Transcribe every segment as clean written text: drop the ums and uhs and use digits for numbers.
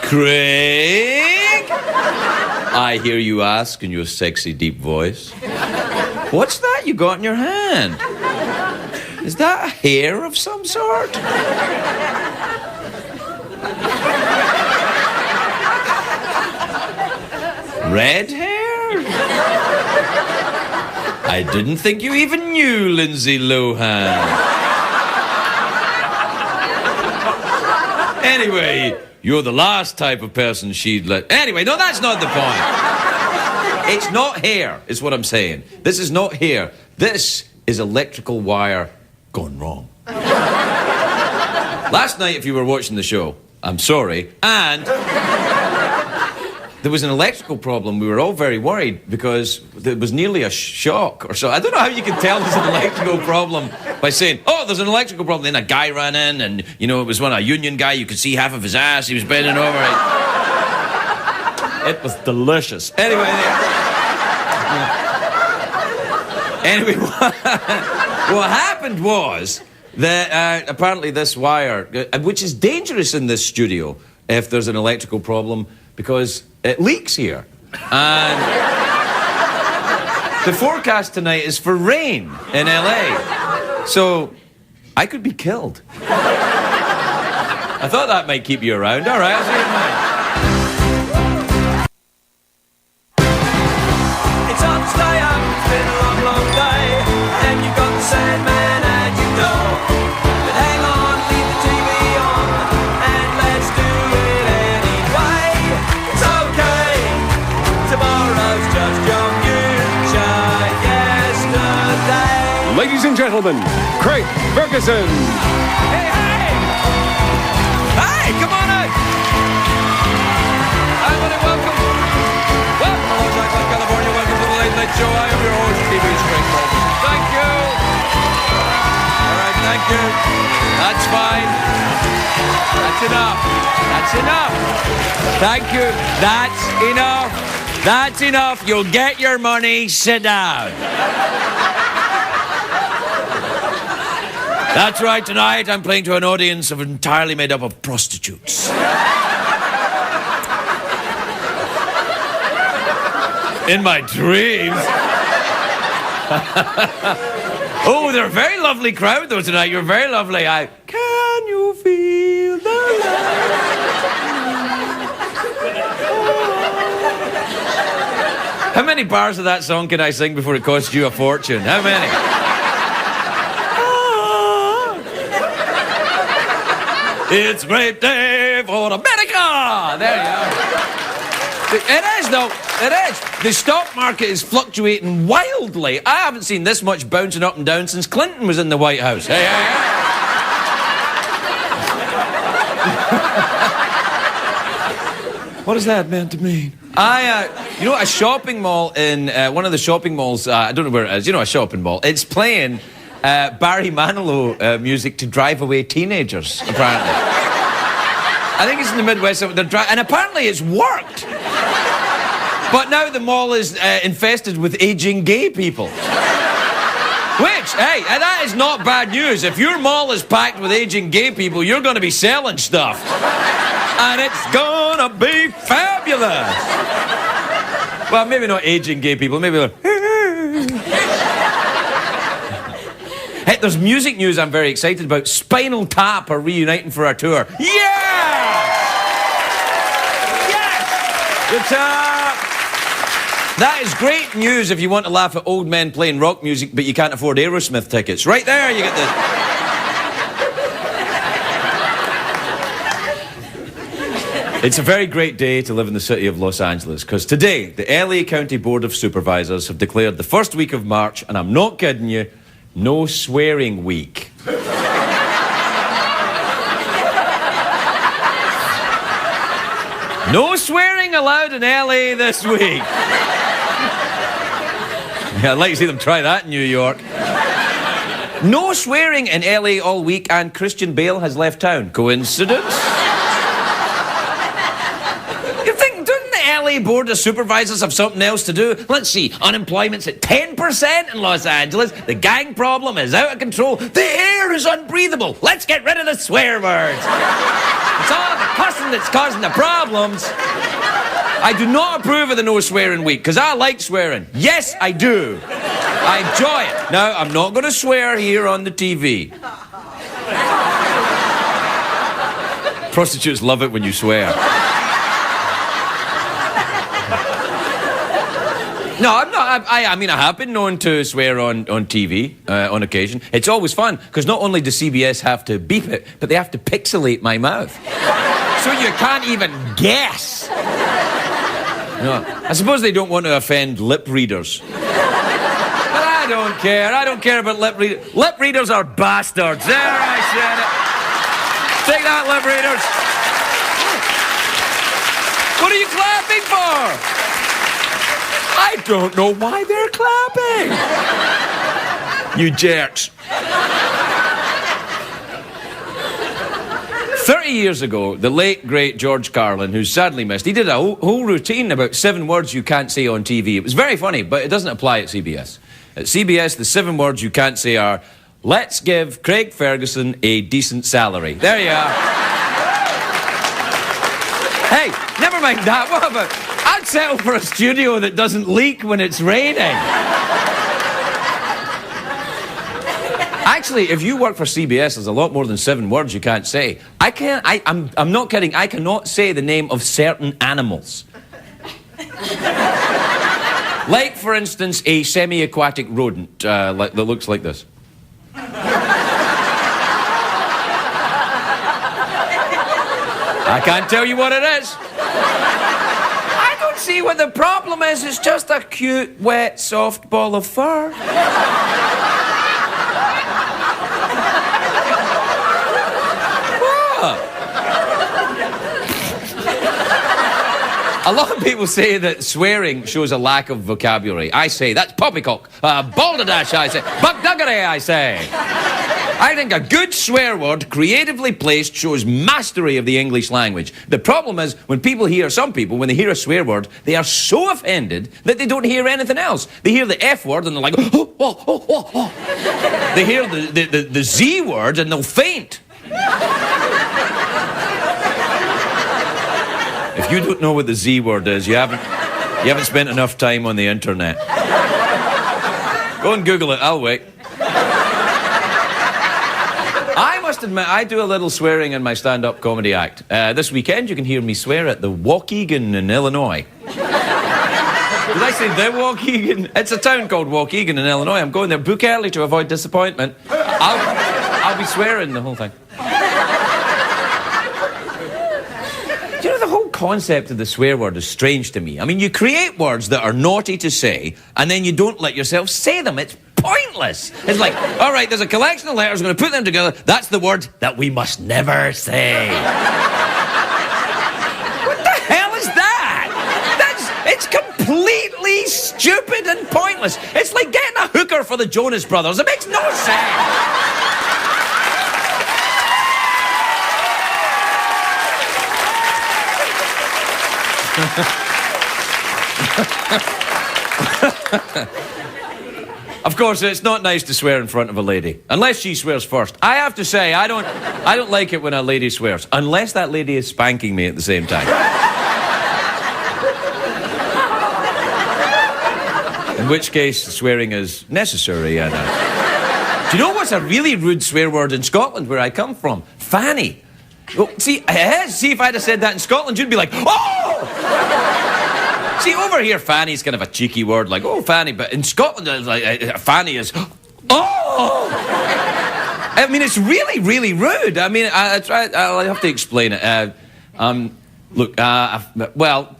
Craig? I hear you ask in your sexy deep voice. What's that you got in your hand? Is that a hair of some sort? Red hair? I didn't think you even knew Lindsay Lohan. Anyway, you're the last type of person she'd let... Anyway, no, that's not the point. It's not hair, is what I'm saying. This is not hair. This is electrical wire gone wrong. Last night, if you were watching the show, I'm sorry, and there was an electrical problem. We were all very worried because there was nearly a shock or so. I don't know how you can tell there's an electrical problem by saying, oh, there's an electrical problem. Then a guy ran in and, you know, it was a union guy. You could see half of his ass. He was bending over. It was delicious. Anyway, what happened was that apparently this wire, which is dangerous in this studio if there's an electrical problem, because it leaks here. And the forecast tonight is for rain in LA. So I could be killed. I thought that might keep you around. All right, I'll see you tonight. It's hard to stay up, it's been a long, long day, and you've got the same man at your door. But hang on, leave the TV on, and let's do it anyway. It's okay, tomorrow's just your future yesterday. Ladies and gentlemen, Craig Ferguson. Hey, hey! Hi, come on out! Hi, buddy, welcome. Welcome, Los Angeles, California. Welcome to the Late Night Show. I am your host, TV Craig Ferguson. Thank you. All right, thank you. That's fine. That's enough. That's enough. Thank you. That's enough. That's enough. You'll get your money. Sit down. That's right, tonight I'm playing to an audience of entirely made up of prostitutes. In my dreams. Oh, they're a very lovely crowd though tonight. You're very lovely. Can you feel the love? How many bars of that song can I sing before it costs you a fortune? How many? It's a great day for America! There you go. It is, though. It is. The stock market is fluctuating wildly. I haven't seen this much bouncing up and down since Clinton was in the White House. Hey, hey, hey. What is that meant to mean? You know, a shopping mall in one of the shopping malls, I don't know where it is, you know, a shopping mall, it's playing Barry Manilow music to drive away teenagers, apparently. I think it's in the Midwest, and apparently it's worked. But now the mall is infested with aging gay people. Which, hey, that is not bad news. If your mall is packed with aging gay people, you're going to be selling stuff. And it's gonna be fabulous. Well, maybe not aging gay people, maybe they're... Hey, there's music news I'm very excited about. Spinal Tap are reuniting for our tour. Yeah! Yes! That is great news if you want to laugh at old men playing rock music, but you can't afford Aerosmith tickets. Right there, you get the... It's a very great day to live in the city of Los Angeles, because today, the LA County Board of Supervisors have declared the first week of March, and I'm not kidding you, no swearing week. No swearing allowed in LA this week. Yeah, I'd like to see them try that in New York. No swearing in LA all week, and Christian Bale has left town. Coincidence? LA Board of Supervisors have something else to do? Let's see, unemployment's at 10% in Los Angeles. The gang problem is out of control. The air is unbreathable. Let's get rid of the swear words. It's all the cussing that's causing the problems. I do not approve of the no swearing week, because I like swearing. Yes, I do. I enjoy it. Now, I'm not going to swear here on the TV. Prostitutes love it when you swear. No, I'm not. I mean, I have been known to swear on TV on occasion. It's always fun, because not only does CBS have to beep it, but they have to pixelate my mouth. So you can't even guess. No, I suppose they don't want to offend lip readers. But I don't care. I don't care about lip readers. Lip readers are bastards. There, I said it. Take that, lip readers. What are you clapping for? I don't know why they're clapping. You jerks. 30 years ago, the late, great George Carlin, who's sadly missed, he did a whole routine about 7 words you can't say on TV. It was very funny, but it doesn't apply at CBS. At CBS, the 7 words you can't say are, let's give Craig Ferguson a decent salary. There you are. Hey, never mind that. What about, I'd settle for a studio that doesn't leak when it's raining. Actually, if you work for CBS, there's a lot more than 7 words you can't say. I'm not kidding, I cannot say the name of certain animals. Like, for instance, a semi-aquatic rodent that looks like this. I can't tell you what it is. I don't see what the problem is. It's just a cute, wet, soft ball of fur. A lot of people say that swearing shows a lack of vocabulary. I say, that's poppycock. Balderdash, I say. Buckduggery, I say. I think a good swear word, creatively placed, shows mastery of the English language. The problem is, when some people, when they hear a swear word, they are so offended that they don't hear anything else. They hear the F word and they're like, oh, oh, oh, oh, oh. They hear the Z word and they'll faint. If you don't know what the Z word is, you haven't spent enough time on the internet. Go and Google it, I'll wait. I must admit, I do a little swearing in my stand-up comedy act. This weekend, you can hear me swear at the Waukegan in Illinois. Did I say the Waukegan? It's a town called Waukegan in Illinois. I'm going there. Book early to avoid disappointment. I'll be swearing the whole thing. Do you know, the whole concept of the swear word is strange to me. I mean, you create words that are naughty to say, and then you don't let yourself say them. It's pointless. It's like, all right, there's a collection of letters, we're going to put them together. That's the word that we must never say. What the hell is that? It's completely stupid and pointless. It's like getting a hooker for the Jonas Brothers. It makes no sense. Of course, it's not nice to swear in front of a lady, unless she swears first. I have to say, I don't like it when a lady swears, unless that lady is spanking me at the same time. In which case, swearing is necessary. Do you know what's a really rude swear word in Scotland, where I come from? Fanny. Well, see if I'd have said that in Scotland, you'd be like, oh! See, over here, fanny's kind of a cheeky word, like, oh, fanny, but in Scotland, it's like, fanny is, oh! I mean, it's really, really rude. I mean, I'll have to explain it. Look, well...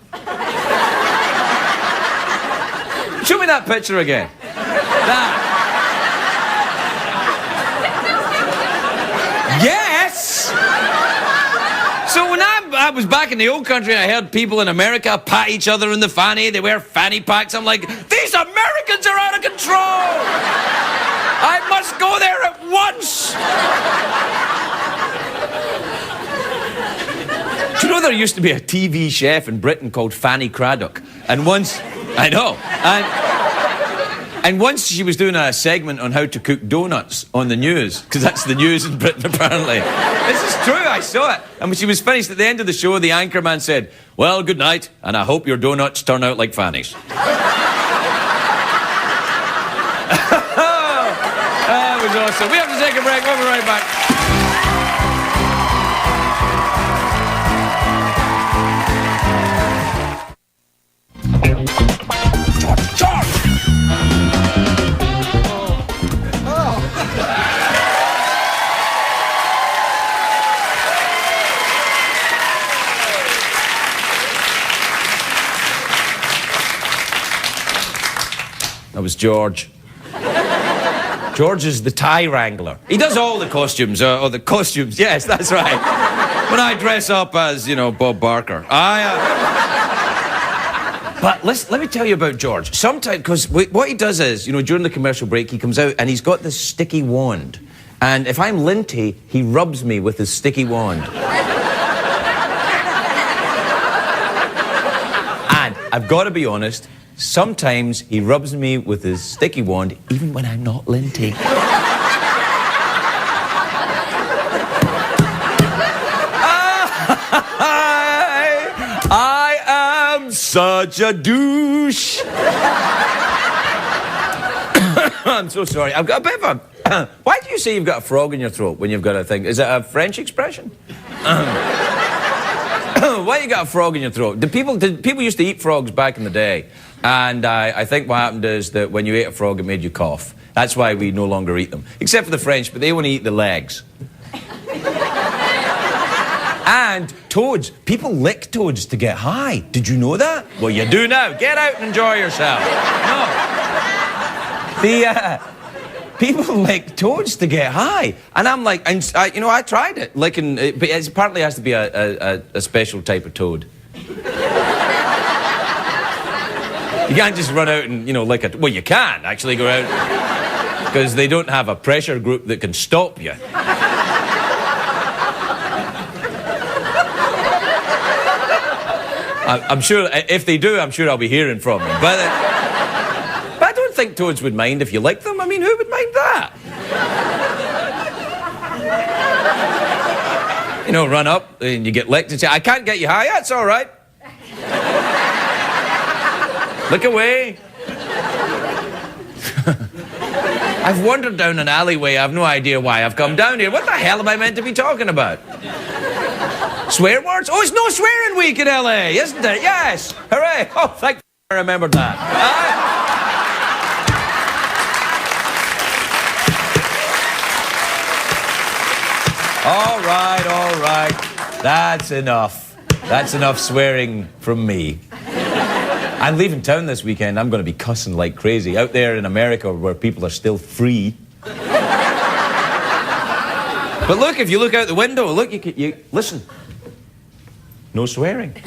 Show me that picture again. That. Yes! So when I was back in the old country and I heard people in America pat each other in the fanny, they wear fanny packs, I'm like, these Americans are out of control! I must go there at once! Do you know there used to be a TV chef in Britain called Fanny Craddock? And once... I know. And once she was doing a segment on how to cook donuts on the news, because that's the news in Britain, apparently. This is true, I saw it. And when she was finished, at the end of the show, the anchorman said, "Well, good night, and I hope your donuts turn out like Fanny's." That was awesome. We have to take a break. We'll be right back. That was George. George is the tie wrangler. He does all the costumes, or the costumes, yes, that's right. When I dress up as, you know, Bob Barker. But let me tell you about George. Sometimes, because what he does is, you know, during the commercial break, he comes out and he's got this sticky wand. And if I'm linty, he rubs me with his sticky wand. And I've got to be honest, sometimes he rubs me with his sticky wand, even when I'm not linty. I am such a douche. I'm so sorry. I've got a bit of a... Why do you say you've got a frog in your throat when you've got a thing? Is it a French expression? Why you got a frog in your throat? Did people used to eat frogs back in the day? And I think what happened is that when you ate a frog, it made you cough. That's why we no longer eat them. Except for the French, but they only eat the legs. And toads. People lick toads to get high. Did you know that? Well, you do now. Get out and enjoy yourself. No. People lick toads to get high. And I'm like, you know, I tried it. Licking, but it apparently has to be a special type of toad. You can't just run out and, you know, lick it. Well, you can actually go out because they don't have a pressure group that can stop you. I'm sure, if they do, I'm sure I'll be hearing from them. But I don't think toads would mind if you lick them. I mean, who would mind that? You know, run up and you get licked and say, "I can't get you high." That's all right. Look away. I've wandered down an alleyway. I have no idea why I've come down here. What the hell am I meant to be talking about? Swear words? Oh, it's no swearing week in LA, isn't it? Yes. Hooray. Oh, thank I remembered that. All right. That's enough. That's enough swearing from me. I'm leaving town this weekend. I'm going to be cussing like crazy out there in America where people are still free. But look, if you look out the window, look, you listen. No swearing. Can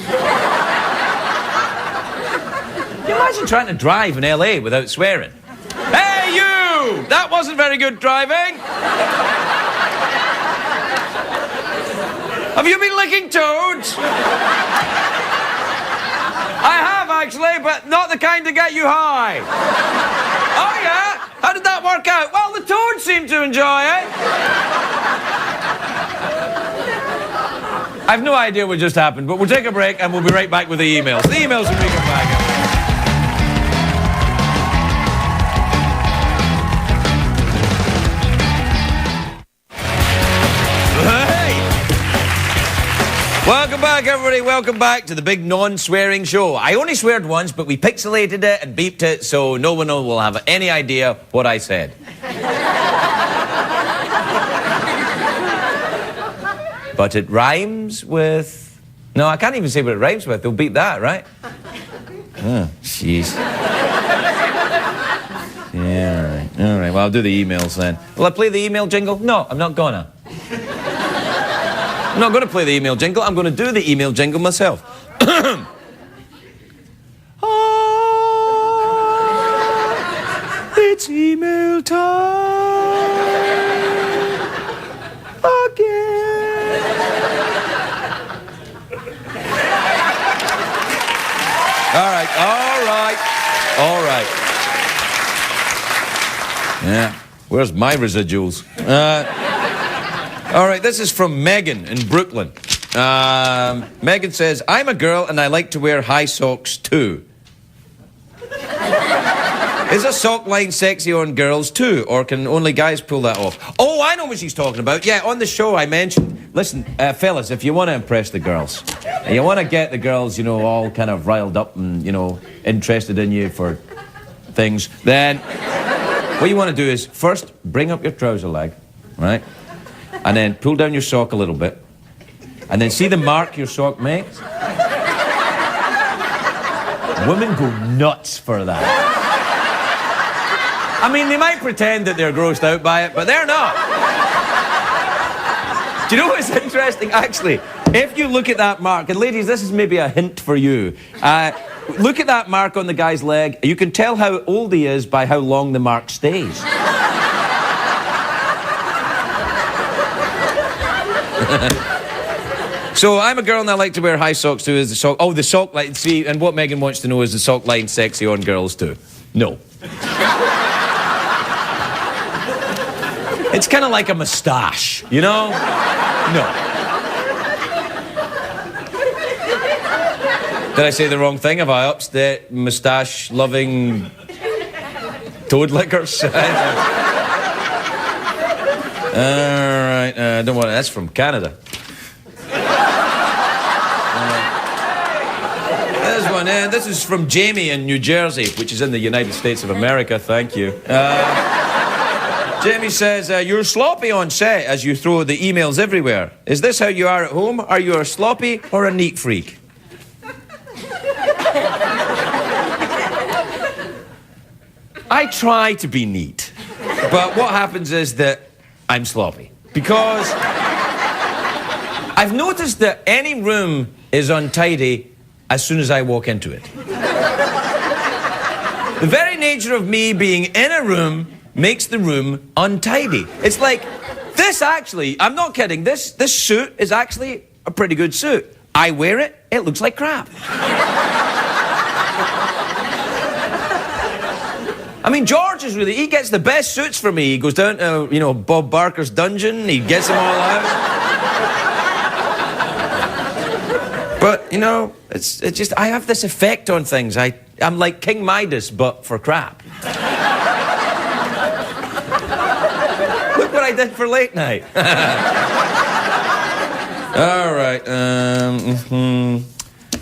you imagine trying to drive in LA without swearing? Hey, you! That wasn't very good driving. Have you been licking toads? I have, actually, but not the kind to get you high. Oh, yeah? How did that work out? Well, the toads seem to enjoy it. I've no idea what just happened, but we'll take a break and we'll be right back with the emails. The emails will be come back. Welcome back, everybody. Welcome back to the big non-swearing show. I only sweared once, but we pixelated it and beeped it, so no one will have any idea what I said. But it rhymes with... No, I can't even say what it rhymes with. They'll beep that, right? Oh, jeez. Yeah, all right. Well, I'll do the emails then. Will I play the email jingle? No, I'm not gonna. I'm not going to play the email jingle. I'm going to do the email jingle myself. It's email time again. All right. Yeah. Where's my residuals? All right, this is from Megan in Brooklyn. Megan says, I'm a girl and I like to wear high socks too. Is a sock line sexy on girls too, or can only guys pull that off? Oh, I know what she's talking about. Yeah, on the show I mentioned, listen, fellas, if you want to impress the girls, and you want to get the girls, you know, all kind of riled up and, you know, interested in you for things, then what you want to do is first bring up your trouser leg, right? And then pull down your sock a little bit. And then see the mark your sock makes? Women go nuts for that. I mean, they might pretend that they're grossed out by it, but they're not. Do you know what's interesting? Actually, if you look at that mark, and ladies, this is maybe a hint for you. Look at that mark on the guy's leg. You can tell how old he is by how long the mark stays. So I'm a girl and I like to wear high socks too. Is the sock? Oh, the sock line. See, and what Megan wants to know is the sock line sexy on girls too? No. It's kind of like a moustache, you know? No. Did I say the wrong thing? Have I upset moustache-loving toad lickers? All right, don't want it. That's from Canada. There's one. This is from Jamie in New Jersey, which is in the United States of America. Thank you. Jamie says, you're sloppy on set as you throw the emails everywhere. Is this how you are at home? Are you a sloppy or a neat freak? I try to be neat, but what happens is that I'm sloppy. Because I've noticed that any room is untidy as soon as I walk into it. The very nature of me being in a room makes the room untidy. It's like, this actually, I'm not kidding, this suit is actually a pretty good suit. I wear it, it looks like crap. I mean, George is really, he gets the best suits for me. He goes down to, you know, Bob Barker's dungeon, he gets them all out. But, you know, it's just, I have this effect on things. I'm like King Midas, but for crap. Look what I did for late night. All right.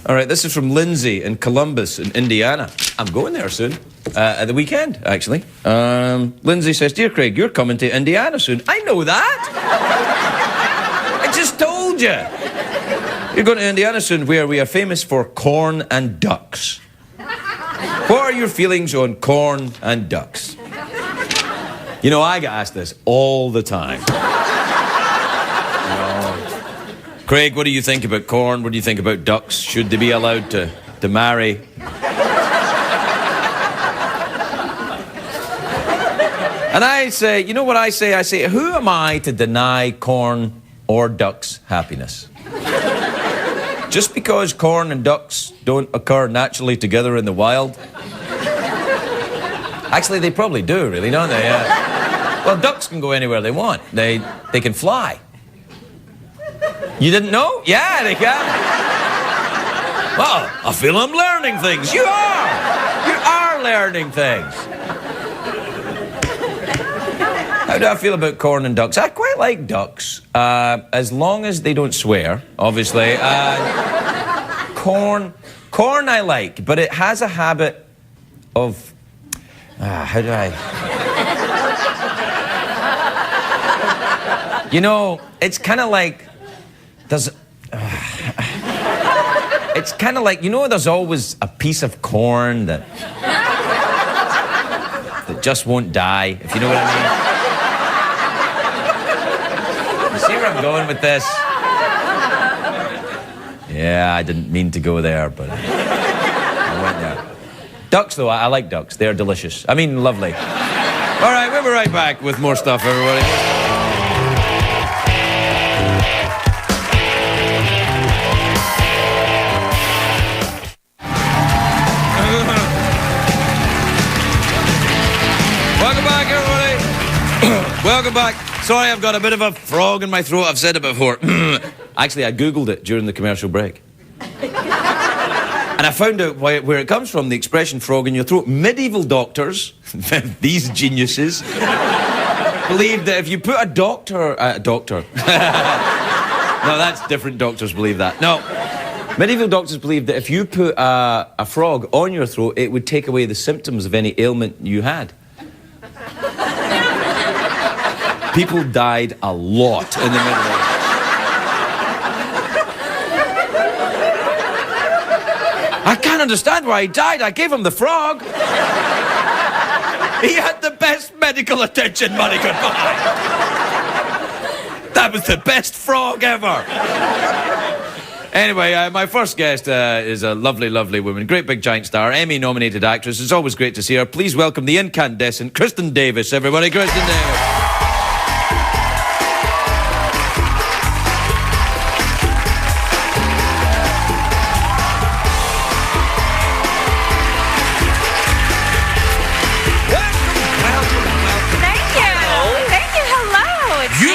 All right, this is from Lindsay in Columbus, in Indiana. I'm going there soon. At the weekend, actually. Lindsay says, Dear Craig, you're coming to Indiana soon. I know that. I just told you. You're going to Indiana soon, where we are famous for corn and ducks. What are your feelings on corn and ducks? You know, I get asked this all the time. Craig, what do you think about corn? What do you think about ducks? Should they be allowed to marry? And I say, you know what I say? I say, who am I to deny corn or ducks happiness? Just because corn and ducks don't occur naturally together in the wild? Actually, they probably do, really, don't they? Well, ducks can go anywhere they want. They can fly. You didn't know? Yeah, they can. Well, I feel I'm learning things. You are. You are learning things. How do I feel about corn and ducks? I quite like ducks, as long as they don't swear, obviously. Corn I like, but it has a habit of... how do I... You know, it's kind of like... It's kind of like, you know, there's always a piece of corn that just won't die, if you know what I mean. You see where I'm going with this? Yeah, I didn't mean to go there, but I went there. Ducks, though, I like ducks. They're delicious. I mean, lovely. All right, we'll be right back with more stuff, everybody. welcome back. Sorry, I've got a bit of a frog in my throat. I've said it before. Actually, I Googled it during the commercial break. And I found out where it comes from, the expression frog in your throat. Medieval doctors, these geniuses, believed that if you put a doctor... No, that's different doctors believe that. No. Medieval doctors believed that if you put a frog on your throat, it would take away the symptoms of any ailment you had. People died a lot in the Middle Ages. I can't understand why he died. I gave him the frog. He had the best medical attention money could buy. That was the best frog ever. Anyway, my first guest is a lovely, lovely woman. Great big giant star, Emmy-nominated actress. It's always great to see her. Please welcome the incandescent Kristin Davis, everybody. Kristin Davis.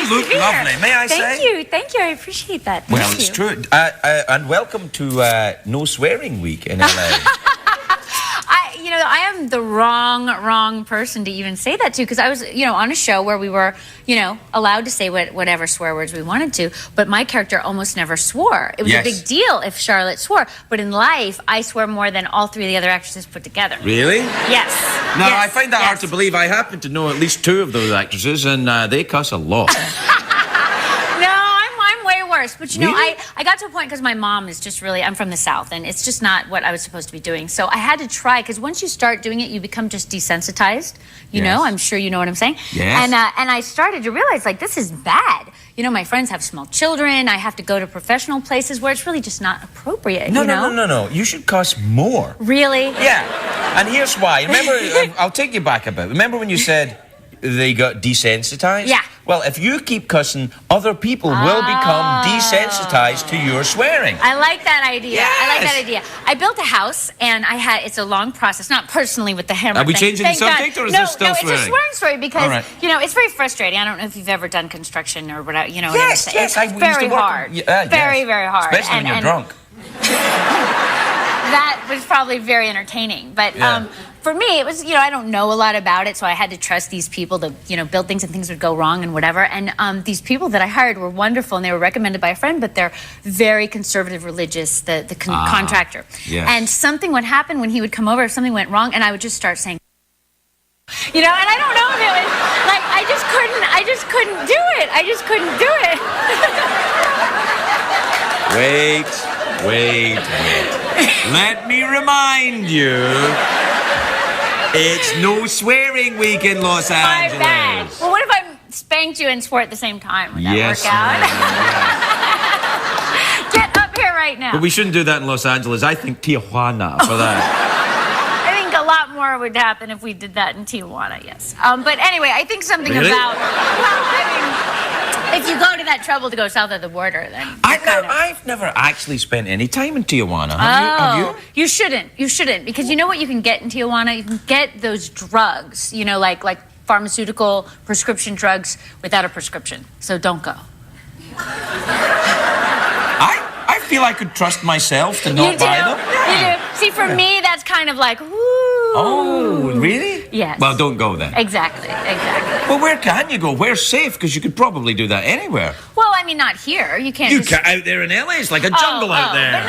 Look lovely, may I say? Thank you, I appreciate that. Well, it's true. And welcome to No Swearing Week in LA. I am the wrong person to even say that to, because I was, on a show where we were, allowed to say whatever swear words we wanted to, but my character almost never swore. It was a big deal if Charlotte swore, but in life, I swear more than all three of the other actresses put together. Really? Yes. No, yes. I find that hard to believe. I happen to know at least two of those actresses, and they cuss a lot. But I got to a point because my mom is just really, I'm from the South, and it's just not what I was supposed to be doing. So I had to try, because once you start doing it, you become just desensitized. You know, I'm sure you know what I'm saying. Yes. And I started to realize, like, this is bad. My friends have small children. I have to go to professional places where it's really just not appropriate. No. You should cuss more. Really? Yeah. And here's why. Remember, I'll take you back a bit. Remember when you said they got desensitized? Yeah. Well, if you keep cussing, other people will become desensitized to your swearing. I like that idea. Yes. I like that idea. I built a house, and it's a long process, not personally with the hammer. Are we changing the subject, or is this still swearing? No, it's a swearing story because, right. it's very frustrating. I don't know if you've ever done construction or whatever, Yes, It's I used very to work hard. Yes. Very hard. Especially when you're drunk. That was probably very entertaining. But for me, it was, I don't know a lot about it, so I had to trust these people to, build things, and things would go wrong and whatever. And these people that I hired were wonderful, and they were recommended by a friend, but they're very conservative religious, the contractor. Yes. And something would happen when he would come over if something went wrong, and I would just start saying, and I don't know if it was, like, I just couldn't do it. I just couldn't do it. Wait. Let me remind you, it's No Swearing Week in Los Angeles. My bad. Well, what if I spanked you and swore at the same time? Would that work out? Get up here right now. But we shouldn't do that in Los Angeles. I think Tijuana for that. I think a lot more would happen if we did that in Tijuana, yes. But anyway, I think something Really? if you go to that trouble to go south of the border, then... I've never actually spent any time in Tijuana. Have you? You shouldn't, because you know what you can get in Tijuana? You can get those drugs, like pharmaceutical prescription drugs without a prescription. So don't go. I feel I could trust myself to not buy them. You do. See, for me, that's kind of like, ooh. Oh, really? Yes. Well, don't go then. Exactly. Well, where can you go? Where's safe? Because you could probably do that anywhere. Well, I mean, not here. You can't. You can't out there in LA. It's like a jungle out there. But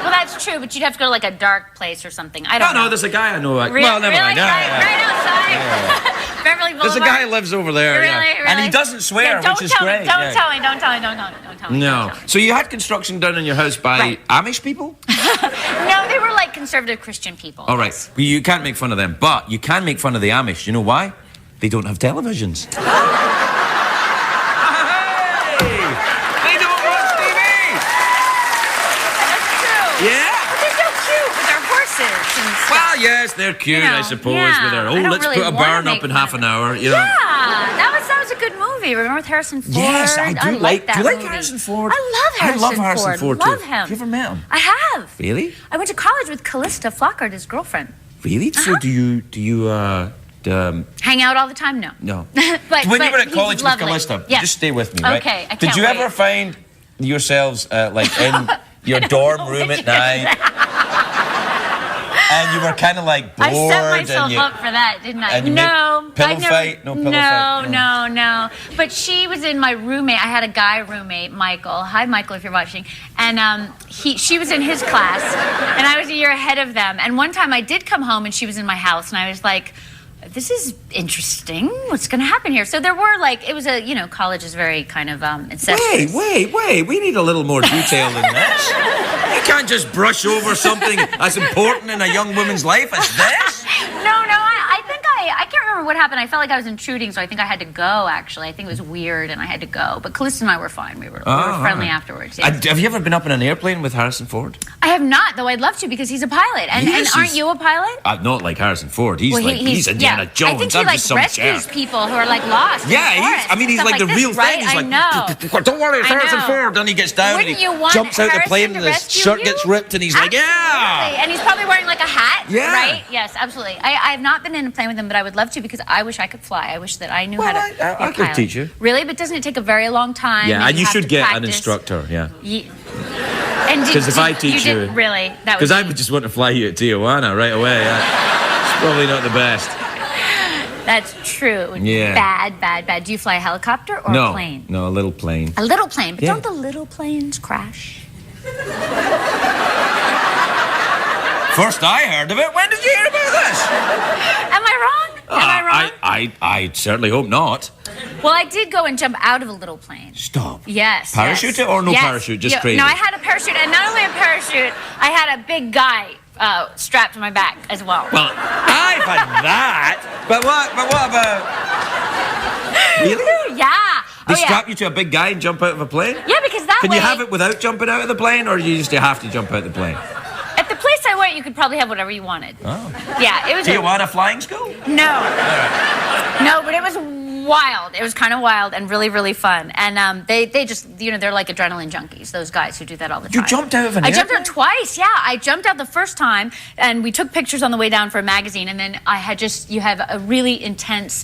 well, that's true. But you'd have to go to like a dark place or something. I don't know. No, there's a guy I know. Well, never mind. Right outside. Yeah. Beverly Boulevard. There's a guy who lives over there. Really? And he doesn't swear, which is great. Don't tell me. No. So you had construction done in your house by Amish people? No, they were like conservative Christian people. All right. Well, you can't make fun of them, but you can make fun of the Amish. You know why? They don't have televisions. Hey! They don't watch TV! That's true. Yeah? But they're so cute with their horses and stuff. Well, yes, they're cute, I suppose. With their, let's really put a barn up in half an hour. Yeah, that was a good movie. Remember with Harrison Ford? Yes, I do like that. Do you like movie. Harrison Ford? I love Harrison Ford too. Love him. Have you ever met him? I have. Really? I went to college with Callista Flockhart, his girlfriend. Really? So do you Hang out all the time? No. No. but when you were at he's college with lovely. Callista, Yeah. just stay with me, right? Okay, I can't Did you wait. ever find yourselves like in your dorm room at night, and you were kind of like bored? I set myself and you, up for that, didn't I? and you No. made pillow I never, fight? No pillow fight? No. But she was in my roommate. I had a guy roommate, Michael. Hi, Michael, if you're watching. And she was in his class, and I was a year ahead of them. And one time I did come home, and she was in my house, and I was like, this is interesting. What's going to happen here? So there were like, it was a, college is very kind of incestuous. Wait. We need a little more detail than this. You can't just brush over something as important in a young woman's life as this. No, I think I can't remember what happened. I felt like I was intruding, so I think I had to go, actually. I think it was weird, and I had to go. But Kristin and I were fine. We were friendly afterwards. Yeah. Have you ever been up in an airplane with Harrison Ford? I have not, though I'd love to, because he's a pilot. And aren't you a pilot? Not like Harrison Ford. He's he's Indiana Jones. I think he like rescues people who are like lost. Yeah, in the forest he's and like the this, real right? thing. He's I know. Don't worry, it's I Harrison know. Ford. Then he gets down Wouldn't and he you want jumps out the Harrison plane to and his rescue shirt you? gets ripped and he's like, yeah. Absolutely. And he's probably wearing like a hat. Yeah. Right? Yes, absolutely. I have not been in a plane with him, but I would love to, because I wish I could fly. I wish that I knew how to be a I could pilot. teach you. Really? But doesn't it take a very long time? Yeah, and you have should to get an practice? instructor, yeah. Because if I teach you... really, that Because would I would just want to fly you at Tijuana right away. It's probably not the best. That's true. Yeah. Bad. Do you fly a helicopter or a plane? No, a little plane. A little plane. But Yeah. don't the little planes crash? First I heard of it. When did you hear about this? Am I wrong? Am I wrong? I certainly hope not. Well, I did go and jump out of a little plane. Stop. Yes. Parachute it or no parachute? Just crazy? No, I had a parachute, and not only a parachute, I had a big guy strapped to my back as well. Well, I've had that. But what about... Really? Yeah. They strap you to a big guy and jump out of a plane? Yeah, because that Can way... you have it without jumping out of the plane, or you just have to jump out of the plane? At the place I went, you could probably have whatever you wanted. Oh. Yeah, it was... Tijuana flying school? No. No, but it was wild. It was kind of wild and really, really fun. And they just, they're like adrenaline junkies, those guys who do that all the time. You jumped out of an I jumped airplane? out twice, yeah. I jumped out the first time, and we took pictures on the way down for a magazine, and then you have a really intense,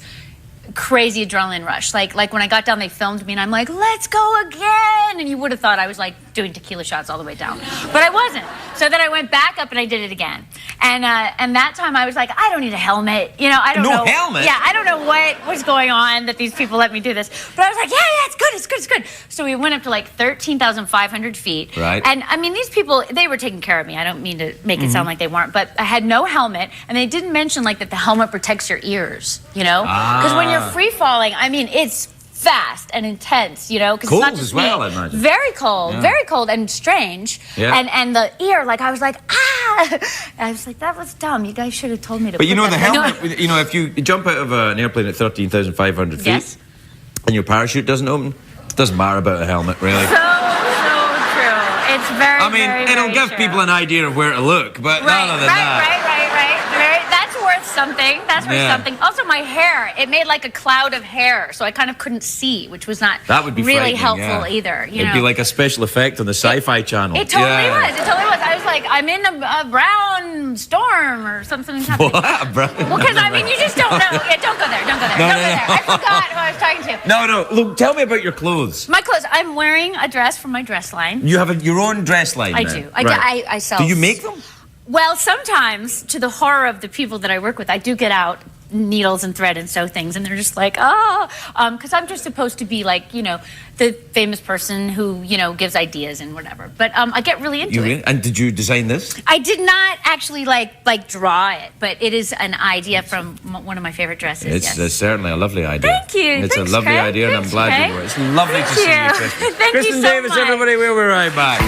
crazy adrenaline rush. Like when I got down, they filmed me, and I'm like, let's go again. And you would have thought I was like doing tequila shots all the way down. But I wasn't. So then I went back up and I did it again. And that time I was like, I don't need a helmet. I don't know. No helmet? Yeah, I don't know what was going on that these people let me do this. But I was like, yeah, it's good. So we went up to like 13,500 feet. Right. And I mean, these people, they were taking care of me. I don't mean to make it sound like they weren't, but I had no helmet. And they didn't mention like that the helmet protects your ears, Because when you're free falling, I mean, it's fast and intense, Because Cold it's not just as well, me. I imagine. Very cold and strange. Yeah. And the ear, like I was like, ah! I was like, that was dumb. You guys should have told me to. But put the that- helmet, if you jump out of an airplane at 13,500 feet Yes. and your parachute doesn't open, it doesn't matter about a helmet, really. So true. It's very. I mean, very, it'll very give true. people an idea of where to look, but none other than that. Right. That's worth something. That's worth something. Also, my hair, it made like a cloud of hair, so I kind of couldn't see, which was not That would be really frightening, helpful yeah. either. It'd be like a special effect on the Sci-Fi Channel. It totally was. I was like, I'm in a brown storm or something's happening. What? Bro? Well, because I mean, you just don't know. Yeah, don't go there. Don't go there. I forgot who I was talking to. No. Look, tell me about your clothes. My clothes. I'm wearing a dress from my dress line. You have your own dress line I now. do. Right. I sell. Do you make them? Well, sometimes, to the horror of the people that I work with, I do get out needles and thread and sew things, and they're just like, because I'm just supposed to be like, the famous person who, gives ideas and whatever. But I get really into it. And did you design this? I did not actually like draw it, but it is an idea from one of my favorite dresses. It's certainly a lovely idea. Thank you. It's Thanks, a lovely Craig. idea, and I'm Thanks, glad Craig. you were. It's lovely to see you, Kristin. Thank you Kristin so Davis, much. everybody, we'll be right back.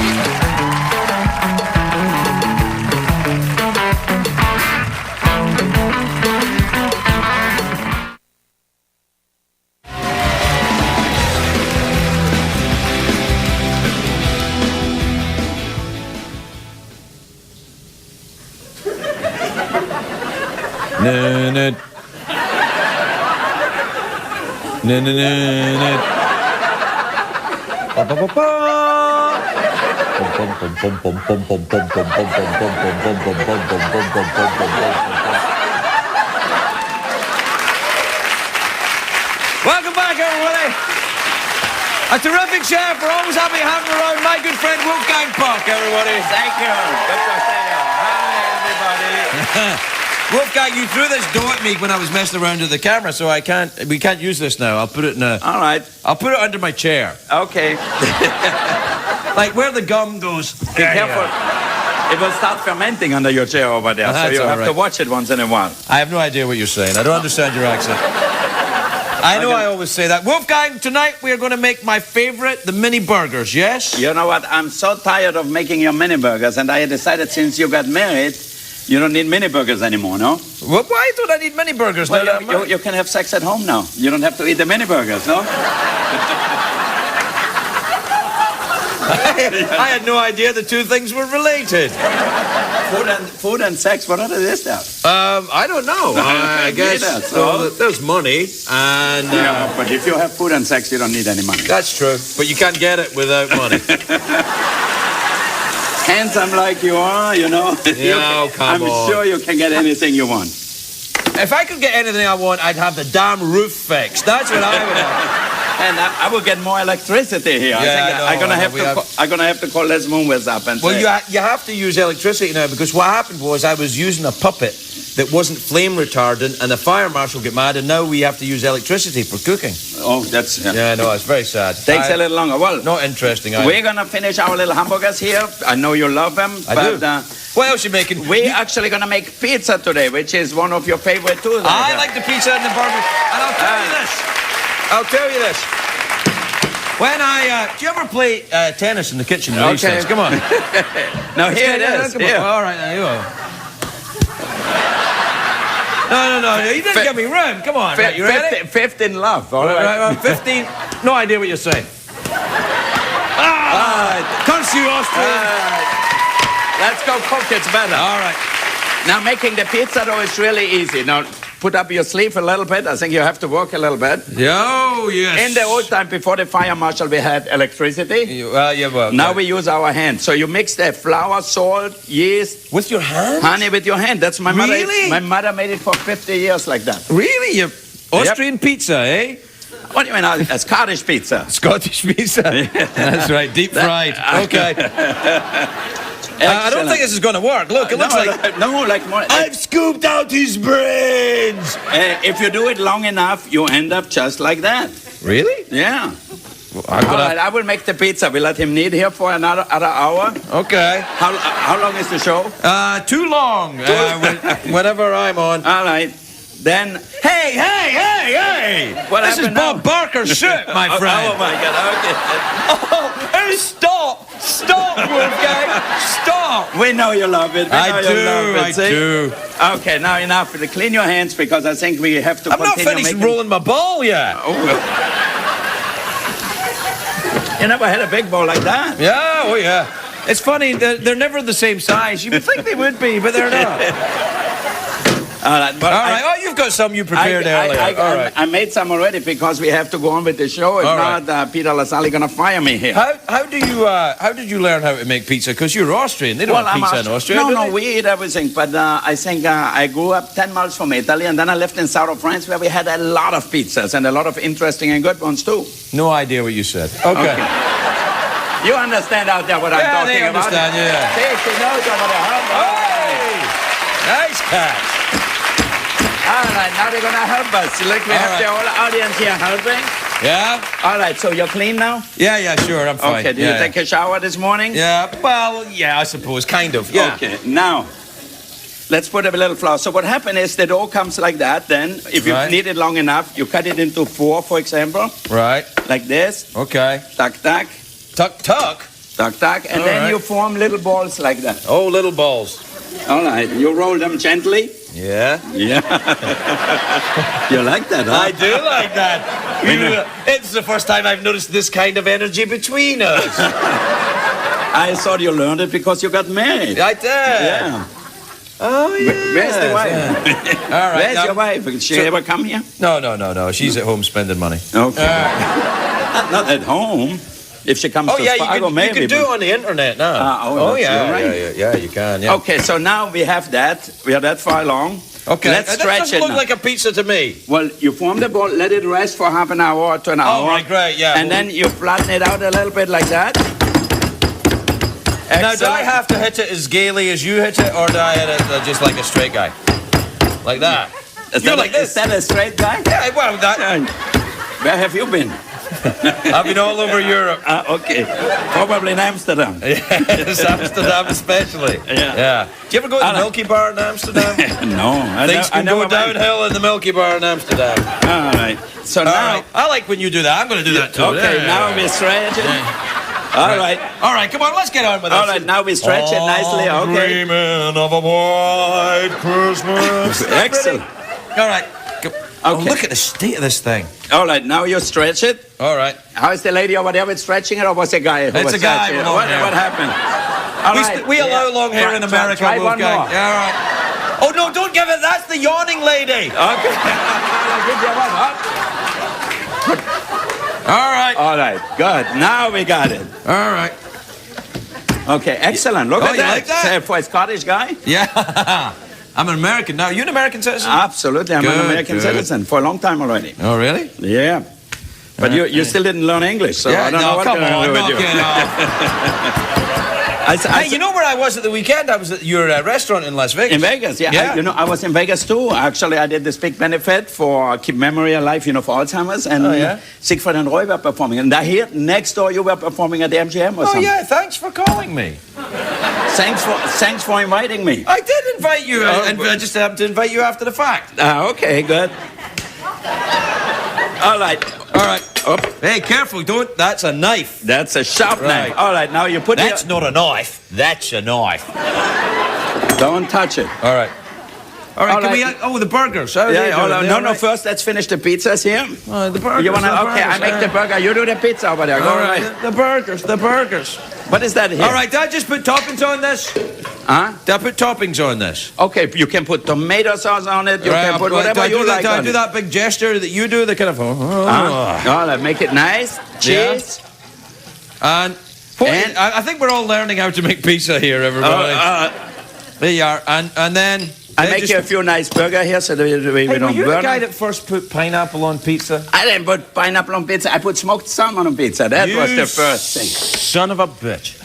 A terrific chef. We're always happy to have him around. My good friend Wolfgang Puck, everybody. Thank you. Good to see you. Hi, everybody. Wolfgang, you threw this dough at me when I was messing around with the camera, so we can't use this now. I'll put it in a... All right. I'll put it under my chair. Okay. Like where the gum goes. Be careful. It will start fermenting under your chair over there, so you have to watch it once in a while. I have no idea what you're saying. I don't understand your accent. I know I always say that. Wolfgang, tonight we are going to make my favorite, the mini burgers, yes? You know what? I'm so tired of making your mini burgers, and I decided since you got married, you don't need mini burgers anymore, no? Well, why don't I need mini burgers? Well, you can have sex at home now. You don't have to eat the mini burgers, no? I had no idea the two things were related. Food and sex, what are they stuff? I don't know. I guess there's money and... yeah, but if you have food and sex, you don't need any money. That's true, but you can't get it without money. Handsome like you are, you know. No, come on. I'm sure you can get anything you want. If I could get anything I want, I'd have the damn roof fixed. That's what I would have. And I will get more electricity here. Yeah, I'm gonna have to call Les Moonwes up and say... Well, you have to use electricity now, because what happened was I was using a puppet that wasn't flame retardant, and the fire marshal got mad, and now we have to use electricity for cooking. Oh, that's... Yeah, no, it's very sad. Takes a little longer. Well, not interesting. We're gonna finish our little hamburgers here. I know you love them. I do. What else are you making? We're actually gonna make pizza today, which is one of your favorite too. I like the pizza and the burger. And I'll tell you this. When do you ever play tennis in the kitchen? Okay. Come on. Now here it is. Here. All right, now you go. No. You didn't give me room. Come on. Right, you ready? 15 love. All right. 15. No idea what you're saying. Curse you, Austrian. Let's go cook. It's better. All right. Now making the pizza though is really easy. Now put up your sleeve a little bit. I think you have to work a little bit. Oh, yes. In the old time, before the fire marshal, we had electricity. Well. Now we use our hands. So you mix the flour, salt, yeast. With your hand? Honey, with your hand. That's my mother. Really? My mother made it for 50 years like that. Really? Austrian pizza, eh? What do you mean? A Scottish pizza. Scottish pizza. That's right. Deep fried. Okay. I don't think this is going to work. Look, it looks like... No, like more... I've scooped out his brains! If you do it long enough, you end up just like that. Really? Yeah. Well, all right, I will make the pizza. We let him knead here for another hour. Okay. How long is the show? Too long. Whenever I'm on. All right. Then... Hey! This is Bob Barker's shit, my friend. Oh, my God. Okay. Stop, Wolfgang. Stop. We know you love it. I do. Okay, now enough. Clean your hands, because I think we have to continue I'm not finished rolling my ball yet. Oh, well. You never had a big ball like that. Yeah, oh yeah. It's funny, they're never the same size. You would think they would be, but they're not. All right. Oh, you've got some you prepared earlier. All right. I made some already, because we have to go on with the show. If not, Peter LaSalle gonna fire me here. How did you learn how to make pizza? Because you're Austrian. They don't have pizza in Austria. No, we eat everything. But I think I grew up 10 miles from Italy, and then I lived in south of France, where we had a lot of pizzas and a lot of interesting and good ones too. No idea what you said. Okay. You understand out there what I'm talking about? Yeah, they understand. Yeah. See, she knows over there. Hey! Nice catch. All right, now they're going to help us. Look, we have the whole audience here helping. Yeah. All right, so you're clean now? Yeah, sure, I'm fine. Okay, did you take a shower this morning? Yeah, well, yeah, I suppose, kind of, yeah. Okay, now, let's put a little flour. So what happened is the dough comes like that. Then, if you knead it long enough, you cut it into 4, for example. Right. Like this. Okay. Tuck. Tuck. And then you form little balls like that. Oh, little balls. All right, you roll them gently. Yeah. You like that, huh? I do like that. It's the first time I've noticed this kind of energy between us. I thought you learned it because you got married. I did. Yeah. Oh, yeah. Where's the wife? Yeah. All right. Where's your wife? Did she ever come here? No. She's at home spending money. Okay. Not at home. If she comes to Fargo, maybe. You can do it on the internet now. Yeah, you can. Yeah. Okay, so now we have that. We are that far along. Okay. Let's That stretch doesn't it look now. like a pizza to me. Well, you form the ball, let it rest for half an hour to an hour. Oh, right, great, yeah. And then you flatten it out a little bit like that. Now, do I Excellent. have to hit it as gaily as you hit it, or do I hit it just like a straight guy? Like that? You're like this. Is that a straight guy? Yeah, well, that... Where have you been? I've been all over Europe. Okay. Probably in Amsterdam. Yes, Amsterdam especially. Yeah. Do you ever go to the Milky Bar in Amsterdam? No. Things can go went. downhill in the Milky Bar in Amsterdam. All right. So All now... right. I like when you do that. I'm going to do that too. Okay, Yeah. now we stretch it. All right. All right, come on, let's get on with this. All right, now we stretch it nicely. I'm Okay. dreaming of a white Christmas. Excellent. All right. Oh, Okay. look at the state of this thing. All right, now you stretch it. All right. How is the lady over there with stretching it, or was it a guy? It's a guy with long hair. What happened? All right. We allow long hair in America, Try one Wolfgang. more. Yeah, all right. Oh, no, don't give it. That's the yawning lady. Okay. I'll give you one. Up. All right. All right, good. Now we got it. All right. Okay, excellent. Look Oh, at you that. like that? Say, for a Scottish guy? Yeah. I'm an American now. Are you an American citizen? Absolutely. I'm an Good, American good. citizen for a long time already. Oh, really? Yeah. But you still didn't learn English, so I don't know what come to on, do with knock you. it off. Hey, you know where I was at the weekend? I was at your restaurant in Las Vegas. In Vegas, yeah. I was in Vegas too. Actually, I did this big benefit for Keep Memory Alive, for Alzheimer's. And Siegfried and Roy were performing. And I hear next door you were performing at the MGM or something. Oh, yeah, thanks for calling me. Thanks for inviting me. I did invite you. I just happened to invite you after the fact. Okay, good. All right. All right. Up. Hey, careful, don't. That's a knife. That's a sharp Right. knife. All right, now you put That's not a knife. That's a knife. Don't touch it. All right. All right, All can right. we... the burgers. How are they Yeah, doing? no, first let's finish the pizzas here. The burgers. You wanna? the Okay, I burgers, make the burger. You do the pizza over there. Go All right. right. The burgers. What is that here? All right, did I just put toppings on this? Huh? Did I put toppings on this? Okay, you can put tomato sauce on it. You Right, can put do whatever I you do that, like do I on do it. that big gesture that you do? The kind of... All right, make it nice. Cheese. And I think we're all learning how to make pizza here, everybody. There you are. And then... I make you a few nice burger here so that we Hey, were don't you the burn guy it. that first put pineapple on pizza? I didn't put pineapple on pizza. I put smoked salmon on pizza. That was the first thing. Son of a bitch.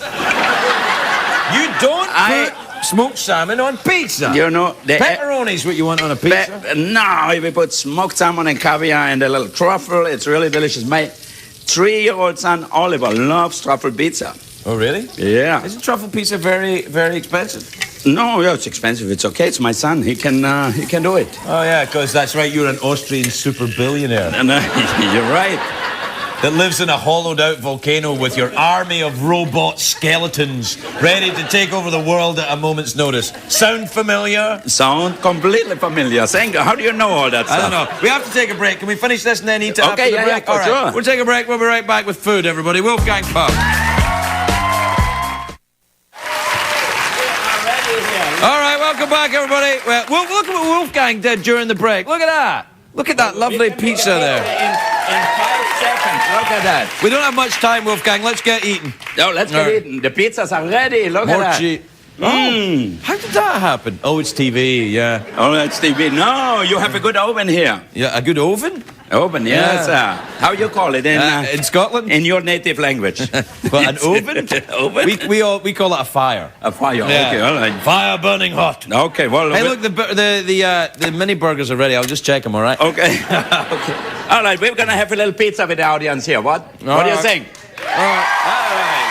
You don't put smoked salmon on pizza. You know, Pepperoni's what you want on a pizza. No, we put smoked salmon and caviar and a little truffle. It's really delicious. My 3-year-old son, Oliver, loves truffle pizza. Oh, really? Yeah. Isn't truffle pizza very, very expensive? No, yeah, it's expensive. It's okay. It's my son. He can do it. Oh, yeah, because that's right. You're an Austrian super billionaire And you're right. that lives in a hollowed-out volcano with your army of robot skeletons ready to take over the world at a moment's notice. Sound familiar? Sound completely familiar. Thank you. How do you know all that stuff? I don't know. We have to take a break. Can we finish this and then eat it Okay, after the yeah, break? for All right. sure. We'll take a break. We'll be right back with food, everybody. Wolfgang Pub. All right, welcome back, everybody. Well, look at what Wolfgang did during the break. Look at that. Look at that lovely pizza there. In 5 seconds. Look at that. We don't have much time, Wolfgang. Let's get eating. No, let's get eating. The pizzas are ready. Look at More that. cheese. Oh, how did that happen? Oh, it's TV, yeah. Oh, that's TV. No, you have a good oven here. Yeah, a good oven? Oven, yes. How you call it In Scotland? in your native language? Well, an oven? Oven? We call it a fire. A fire. Yeah. Okay, all right. Fire burning hot. Okay, well. Hey, look, the mini burgers are ready. I'll just check them, all right? Okay. Okay. All right, we're gonna have a little pizza with the audience here. What? What do you right. think? All right. All right.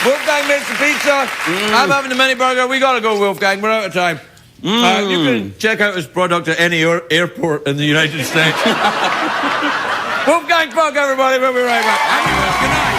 Wolfgang makes the pizza. I'm having the mini burger. We gotta go, Wolfgang. We're out of time. You can check out his product at any airport in the United States. Wolfgang Puck, everybody. We'll be right back. Good night.